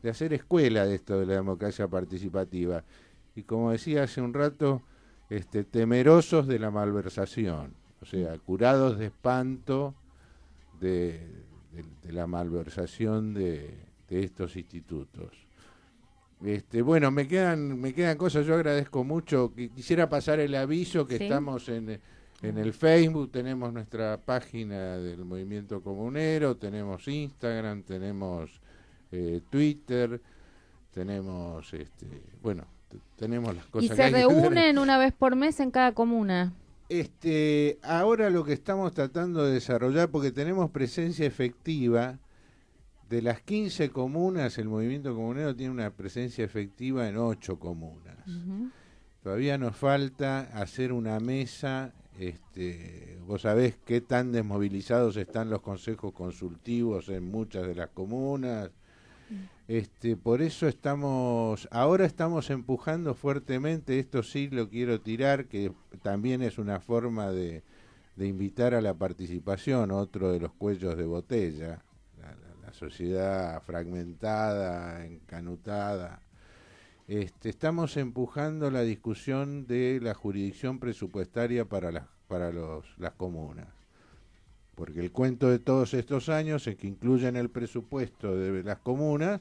hacer escuela de esto de la democracia participativa. Y como decía hace un rato, temerosos de la malversación, o sea, curados de espanto de la malversación de estos institutos. Bueno, me quedan cosas. Yo agradezco mucho. Quisiera pasar el aviso que estamos en el Facebook, tenemos nuestra página del Movimiento Comunero, tenemos Instagram, tenemos Twitter, tenemos tenemos las cosas. Y se reúnen una vez por mes en cada comuna. Ahora lo que estamos tratando de desarrollar, porque tenemos presencia efectiva. De las 15 comunas, el movimiento comunero tiene una presencia efectiva en 8 comunas. Todavía nos falta hacer una mesa. Vos sabés qué tan desmovilizados están los consejos consultivos en muchas de las comunas. Por eso ahora estamos empujando fuertemente, esto sí lo quiero tirar, que también es una forma de invitar a la participación, otro de los cuellos de botella. La sociedad fragmentada, encanutada. Estamos empujando la discusión de la jurisdicción presupuestaria para las comunas. Porque el cuento de todos estos años es que incluyen el presupuesto de las comunas,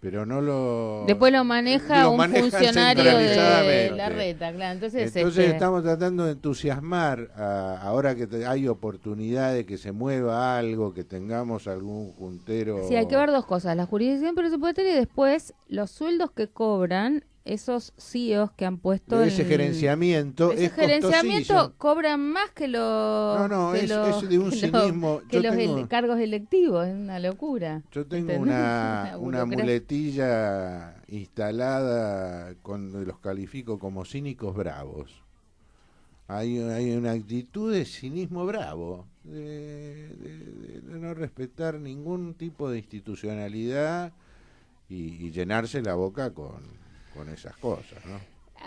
pero no lo... Después lo maneja un funcionario de la reta, claro. Entonces estamos tratando de entusiasmar, ahora que hay oportunidad de que se mueva algo, que tengamos algún juntero... Sí, hay que ver dos cosas, la jurisdicción presupuestaria y después los sueldos que cobran esos CEOs que han puesto... Ese gerenciamiento es gerenciamiento cobran más que los... es de un cinismo. Que los cargos electivos, es una locura. Yo tengo una muletilla instalada cuando los califico como cínicos bravos. Hay una actitud de cinismo bravo, de no respetar ningún tipo de institucionalidad, y llenarse la boca con esas cosas, ¿no?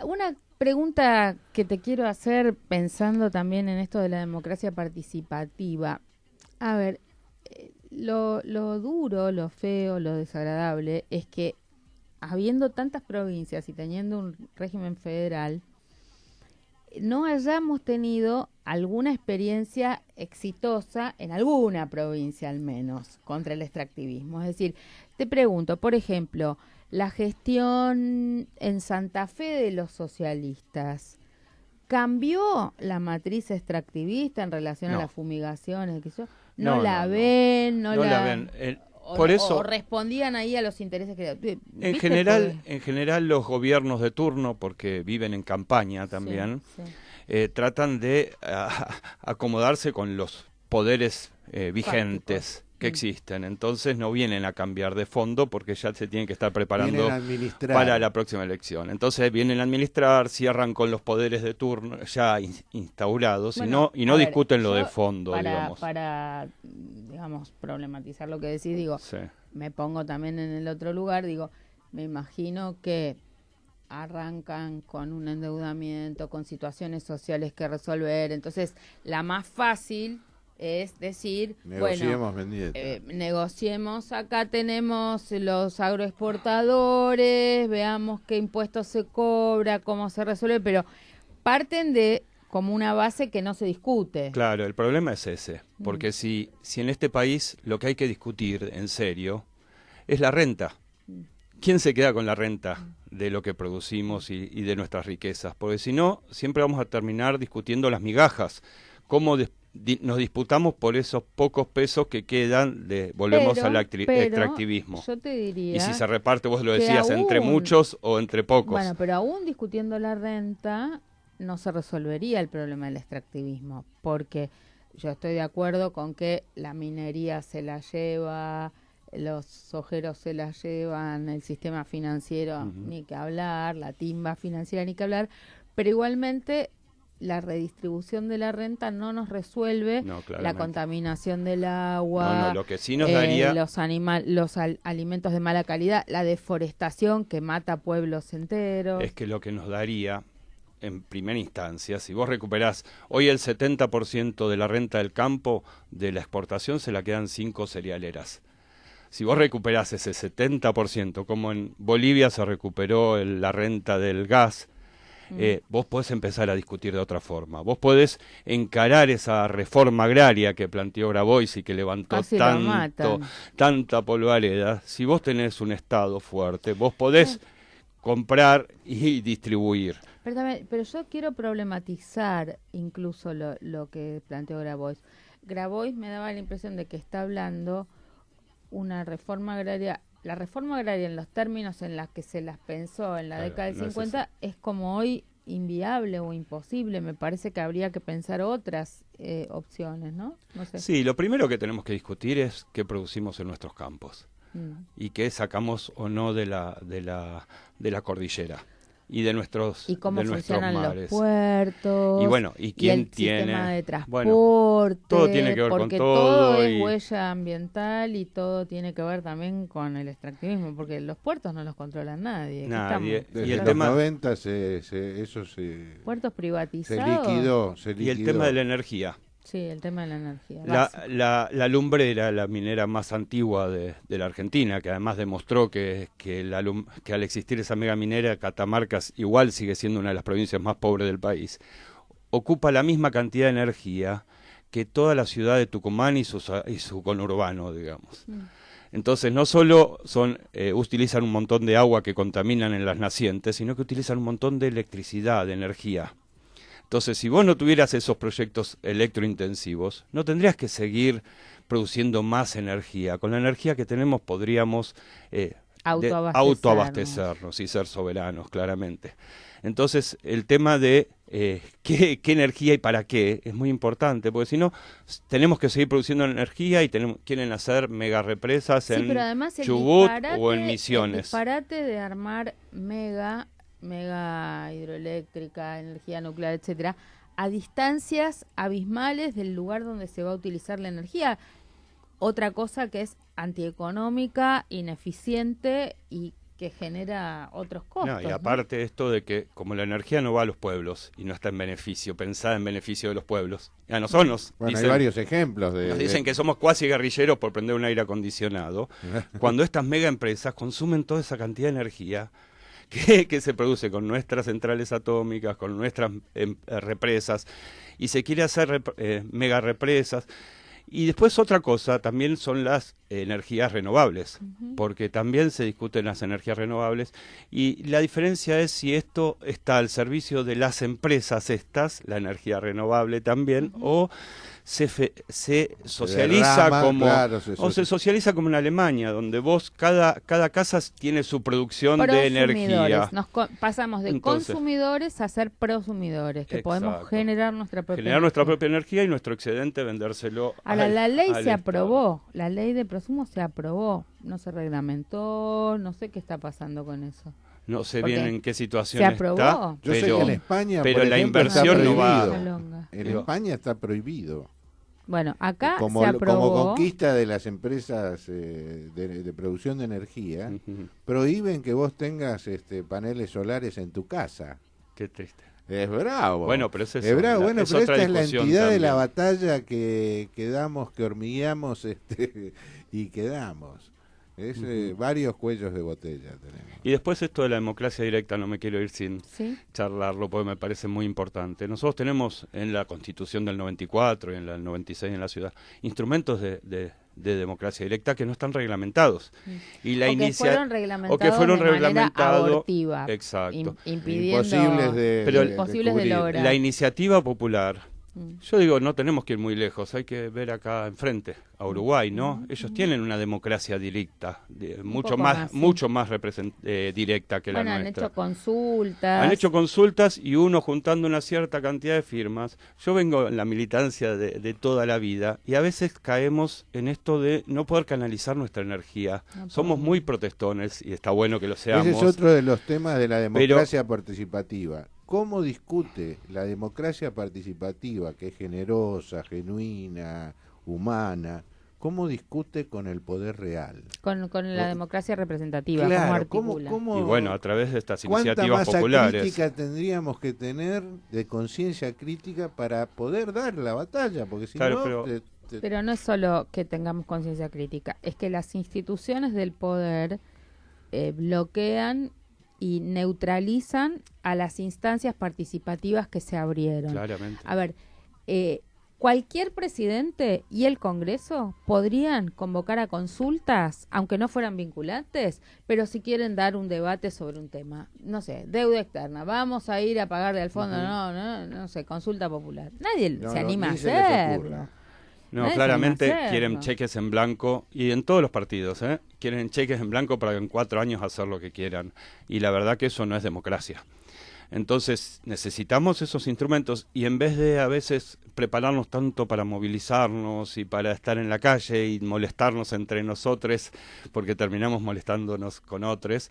Una pregunta que te quiero hacer pensando también en esto de la democracia participativa. A ver, lo duro, lo feo, lo desagradable es que habiendo tantas provincias y teniendo un régimen federal, no hayamos tenido alguna experiencia exitosa en alguna provincia al menos contra el extractivismo. Es decir, te pregunto, por ejemplo, la gestión en Santa Fe de los socialistas, ¿cambió la matriz extractivista en relación a las fumigaciones? ¿No la ven? Por eso, o respondían ahí a los intereses que... en general los gobiernos de turno, porque viven en campaña también, tratan de acomodarse con los poderes vigentes que existen. Entonces no vienen a cambiar de fondo porque ya se tienen que estar preparando para la próxima elección. Entonces vienen a administrar, cierran con los poderes de turno ya instaurados, bueno, y no discuten lo de fondo, para problematizar lo que decís, digo, me pongo también en el otro lugar, digo, me imagino que arrancan con un endeudamiento, con situaciones sociales que resolver, entonces la más fácil es decir, negociemos, acá tenemos los agroexportadores, veamos qué impuestos se cobra, cómo se resuelve, pero parten de como una base que no se discute. Claro, el problema es ese, porque si en este país lo que hay que discutir en serio es la renta. ¿Quién se queda con la renta de lo que producimos y de nuestras riquezas? Porque si no, siempre vamos a terminar discutiendo las migajas, cómo nos disputamos por esos pocos pesos que quedan, volvemos al extractivismo. Yo te diría, y si se reparte, vos lo decías, entre muchos o entre pocos. Bueno, pero aún discutiendo la renta, no se resolvería el problema del extractivismo, porque yo estoy de acuerdo con que la minería se la lleva, los sojeros se la llevan, el sistema financiero ni que hablar, la timba financiera ni que hablar, pero igualmente la redistribución de la renta no nos resuelve la contaminación del agua, lo que sí nos daría los alimentos de mala calidad, la deforestación que mata pueblos enteros. Es que lo que nos daría, en primera instancia, si vos recuperás hoy el 70% de la renta del campo, de la exportación se la quedan 5 cerealeras. Si vos recuperás ese 70%, como en Bolivia se recuperó la renta del gas, vos podés empezar a discutir de otra forma. Vos podés encarar esa reforma agraria que planteó Grabois y que levantó tanta polvareda. Si vos tenés un Estado fuerte, vos podés comprar y distribuir. Pero yo quiero problematizar incluso lo que planteó Grabois. Grabois me daba la impresión de que está hablando una reforma agraria. La reforma agraria en los términos en los que se las pensó en la década del 50 es como hoy inviable o imposible. Me parece que habría que pensar otras opciones, ¿no? No sé. Sí, lo primero que tenemos que discutir es qué producimos en nuestros campos y qué sacamos o no de la cordillera y de nuestros y cómo funcionan mares. Los puertos y bueno, y quién el tiene sistema de transporte, bueno, todo tiene que ver porque con todo es huella ambiental y todo tiene que ver también con el extractivismo, porque los puertos no los controla nadie. Desde el tema 90 puertos privatizados se liquidó. Y el tema de la energía. Sí, el tema de la energía. La lumbrera, la minera más antigua de la Argentina, que además demostró que al existir esa mega minera, Catamarca igual sigue siendo una de las provincias más pobres del país, ocupa la misma cantidad de energía que toda la ciudad de Tucumán y su conurbano, digamos. Entonces no solo utilizan un montón de agua que contaminan en las nacientes, sino que utilizan un montón de electricidad, de energía. Entonces, si vos no tuvieras esos proyectos electrointensivos, no tendrías que seguir produciendo más energía. Con la energía que tenemos podríamos autoabastecernos y ser soberanos, claramente. Entonces, el tema de qué energía y para qué es muy importante, porque si no, tenemos que seguir produciendo energía y quieren hacer mega represas en Chubut o en Misiones. El disparate de armar mega hidroeléctrica, energía nuclear, etcétera, a distancias abismales del lugar donde se va a utilizar la energía. otra cosa que es antieconómica, ineficiente y que genera otros costos. No, y aparte esto de que como la energía no va a los pueblos y no está en beneficio, pensada en beneficio de los pueblos. A nosotros nos Bueno, dicen, hay varios ejemplos nos dicen que somos cuasi guerrilleros por prender un aire acondicionado, cuando estas mega empresas consumen toda esa cantidad de energía que se produce con nuestras centrales atómicas, con nuestras represas, y se quiere hacer mega represas. Y después otra cosa también son las energías renovables, porque también se discuten las energías renovables y la diferencia es si esto está al servicio de las empresas estas, la energía renovable también, o se socializa se socializa como en Alemania, donde vos cada casa tiene su producción de energía. Pasamos de consumidores a ser prosumidores, que podemos generar nuestra propia energía y nuestro excedente vendérselo. Ahora, la ley se aprobó, la ley de prosumo se aprobó, no se reglamentó, no sé qué está pasando con eso. No sé bien en qué situación se aprobó. está, Yo sé que en España, pero por la ejemplo, inversión no va. En España está prohibido. Bueno, acá como, se aprobó. Como conquista de las empresas de producción de energía, prohíben que vos tengas paneles solares en tu casa. Qué triste. Es bravo. Bueno, pero es bravo. Bueno, pero esta es la entidad también de la batalla que damos, que hormigueamos y que damos. Es varios cuellos de botella tenemos. Y después esto de la democracia directa, no me quiero ir sin charlarlo porque me parece muy importante. Nosotros tenemos en la Constitución del 94 y en la del 96 en la ciudad instrumentos de democracia directa que no están reglamentados. Y la que fueron reglamentados abortiva, exacto, impidiendo imposibles de lograr. La iniciativa popular. Yo digo, no tenemos que ir muy lejos, hay que ver acá enfrente, a Uruguay, ¿no? Ellos tienen una democracia directa, mucho más directa que la nuestra. Han hecho consultas. Han hecho consultas y uno juntando una cierta cantidad de firmas. Yo vengo en la militancia de toda la vida y a veces caemos en esto de no poder canalizar nuestra energía. Somos muy protestones y está bueno que lo seamos. Ese es otro de los temas de la democracia participativa. ¿Cómo discute la democracia participativa, que es generosa, genuina, humana? ¿Cómo discute con el poder real? Con la democracia representativa, claro, ¿cómo articula? Y bueno, a través de estas iniciativas populares. ¿Cuánta masa crítica tendríamos que tener de conciencia crítica para poder dar la batalla? Porque si no... Pero no es solo que tengamos conciencia crítica, es que las instituciones del poder bloquean y neutralizan a las instancias participativas que se abrieron. Claramente. A ver, cualquier presidente y el Congreso podrían convocar a consultas, aunque no fueran vinculantes, pero si quieren dar un debate sobre un tema, no sé, deuda externa, vamos a ir a pagarle al fondo, no sé, consulta popular. Nadie se anima a hacerlo. No, claramente quieren cheques en blanco y en todos los partidos, quieren cheques en blanco para en 4 años hacer lo que quieran. Y la verdad que eso no es democracia. Entonces necesitamos esos instrumentos y en vez de a veces prepararnos tanto para movilizarnos y para estar en la calle y molestarnos entre nosotros, porque terminamos molestándonos con otros,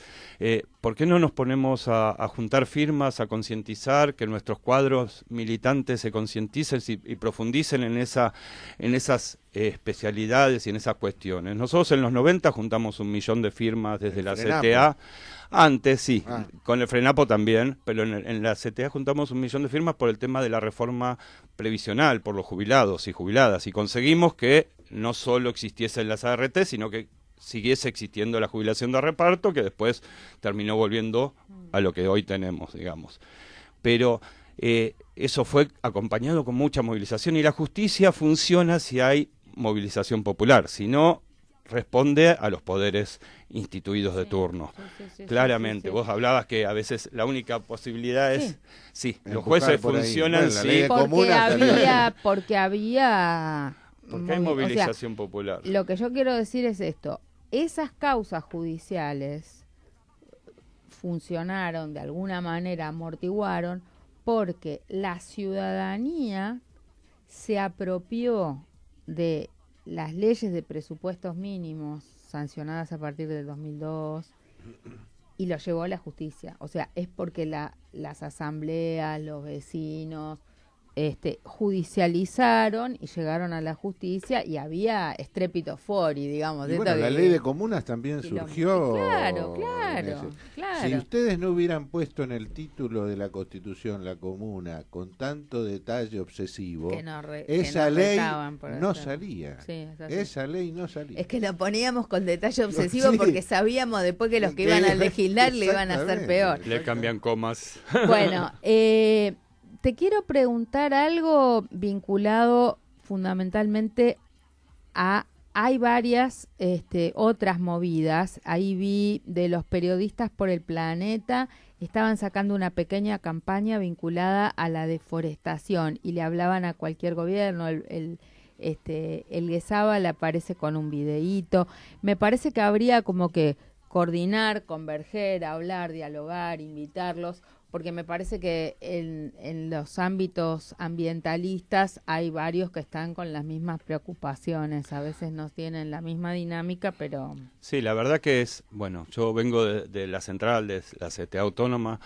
¿por qué no nos ponemos a juntar firmas, a concientizar, que nuestros cuadros militantes se concienticen y profundicen en esas especialidades y en esas cuestiones? Nosotros en los 90 juntamos 1 millón de firmas desde la CTA. Antes sí, con el Frenapo también, pero en la CTA juntamos 1 millón de firmas por el tema de la reforma previsional, por los jubilados y jubiladas, y conseguimos que no solo existiesen las ART, sino que siguiese existiendo la jubilación de reparto, que después terminó volviendo a lo que hoy tenemos, digamos. Pero eso fue acompañado con mucha movilización, y la justicia funciona si hay movilización popular, si no responde a los poderes instituidos de turno. Claramente, vos hablabas que a veces la única posibilidad es, los jueces funcionan, porque había hay movilización popular. Lo que yo quiero decir es esto, esas causas judiciales funcionaron de alguna manera, amortiguaron, porque la ciudadanía se apropió de las leyes de presupuestos mínimos sancionadas a partir del 2002 y lo llevó a la justicia. O sea, es porque las asambleas, los vecinos, judicializaron y llegaron a la justicia y había estrépito fori, digamos. Y bueno, la ley de comunas también surgió. Claro. Si ustedes no hubieran puesto en el título de la Constitución la comuna con tanto detalle obsesivo, esa ley no salía. Sí, esa ley no salía. Es que lo poníamos con detalle obsesivo porque sabíamos después que los que iban a legislar le iban a hacer peor. Le cambian comas. Bueno, te quiero preguntar algo vinculado fundamentalmente a... Hay varias otras movidas. Ahí vi de los periodistas por el planeta, estaban sacando una pequeña campaña vinculada a la deforestación y le hablaban a cualquier gobierno. El Guezábal aparece con un videíto. Me parece que habría como que coordinar, converger, hablar, dialogar, invitarlos, porque me parece que en los ámbitos ambientalistas hay varios que están con las mismas preocupaciones, a veces no tienen la misma dinámica, pero... Sí, la verdad que es, bueno, yo vengo de la central, de la CTA Autónoma,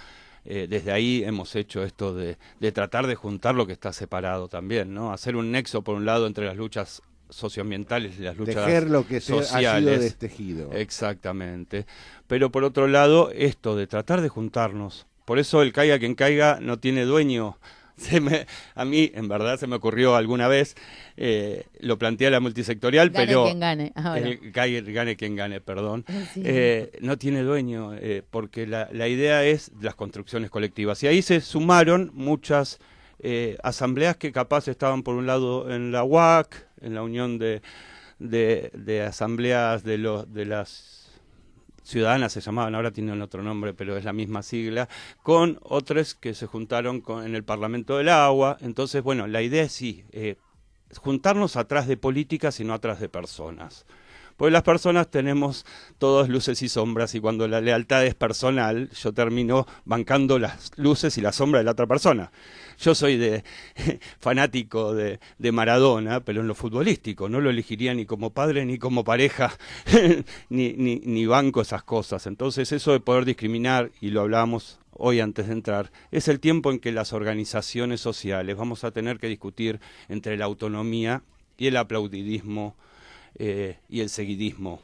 desde ahí hemos hecho esto de tratar de juntar lo que está separado también, ¿no? Hacer un nexo, por un lado, entre las luchas socioambientales y las luchas tejer lo que sociales. Ha sido destejido. Exactamente. Pero por otro lado, esto de tratar de juntarnos. Por eso el caiga quien caiga no tiene dueño. A mí, en verdad, se me ocurrió alguna vez, lo planteé a la multisectorial, gane pero... quien gane. Gane quien gane, perdón. Sí. No tiene dueño, porque la idea es las construcciones colectivas. Y ahí se sumaron muchas asambleas que capaz estaban por un lado en la UAC, en la Unión de Asambleas de las Ciudadanas se llamaban, ahora tienen otro nombre, pero es la misma sigla, con otros que se juntaron en el Parlamento del Agua. Entonces, bueno, la idea es sí, juntarnos atrás de políticas y no atrás de personas. Porque las personas tenemos todas luces y sombras, y cuando la lealtad es personal, yo termino bancando las luces y la sombra de la otra persona. Yo soy fanático de Maradona, pero en lo futbolístico, no lo elegiría ni como padre ni como pareja, ni banco esas cosas. Entonces eso de poder discriminar, y lo hablábamos hoy antes de entrar, es el tiempo en que las organizaciones sociales vamos a tener que discutir entre la autonomía y el aplaudidismo, y el seguidismo,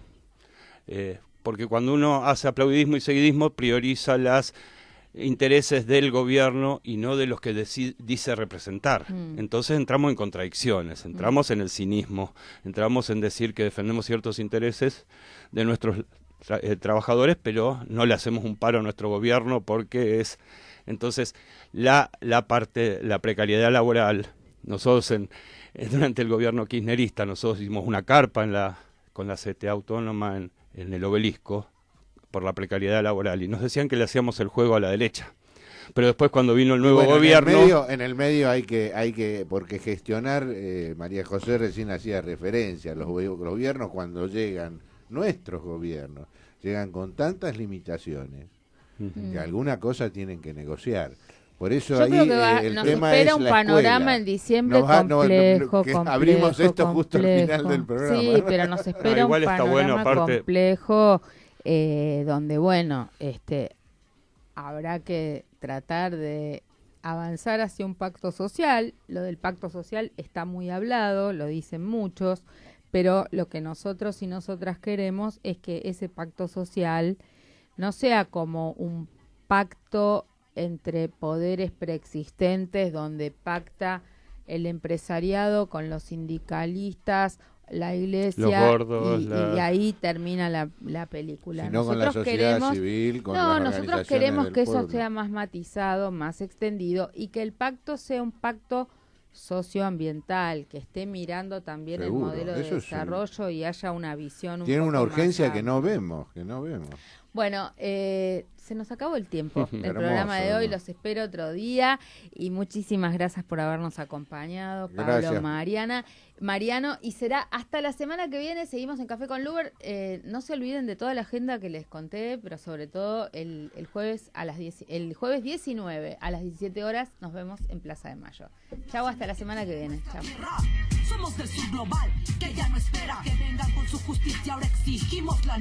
porque cuando uno hace aplaudidismo y seguidismo prioriza los intereses del gobierno y no de los que dice representar. Entonces entramos en contradicciones, entramos en el cinismo, entramos en decir que defendemos ciertos intereses de nuestros trabajadores, pero no le hacemos un paro a nuestro gobierno porque es... Entonces la precariedad laboral, nosotros durante el gobierno kirchnerista nosotros hicimos una carpa con la CTA Autónoma en el Obelisco por la precariedad laboral y nos decían que le hacíamos el juego a la derecha. Pero después cuando vino el nuevo gobierno... En el medio hay que porque gestionar, María José recién hacía referencia, los gobiernos cuando llegan, nuestros gobiernos, llegan con tantas limitaciones que alguna cosa tienen que negociar. Por eso yo ahí creo que el nos tema espera es un la panorama escuela. en diciembre complejo. Abrimos esto justo al final del programa. Sí, pero nos espera un panorama complejo donde, bueno, habrá que tratar de avanzar hacia un pacto social. Lo del pacto social está muy hablado, lo dicen muchos, pero lo que nosotros y nosotras queremos es que ese pacto social no sea como un pacto entre poderes preexistentes donde pacta el empresariado con los sindicalistas, la iglesia, los gordos, y ahí termina la película. Sino con la sociedad civil, con las organizaciones nosotros queremos del que eso pueblo. sea más matizado, más extendido, y que el pacto sea un pacto socioambiental, que esté mirando también Seguro, el modelo de eso desarrollo y haya una visión Tiene una poco urgencia más que no vemos. Bueno, se nos acabó el tiempo del Hermoso, programa de hoy, hermoso. los espero otro día y muchísimas gracias por habernos acompañado, Pablo, Gracias. Mariano, y será hasta la semana que viene, seguimos en Café con Luber, no se olviden de toda la agenda que les conté, pero sobre todo el jueves el jueves 19 a las 17 horas nos vemos en Plaza de Mayo. Chau, hasta la semana que viene. Chau. Somos del sur global, que ya no espera que vengan con su justicia, ahora exigimos la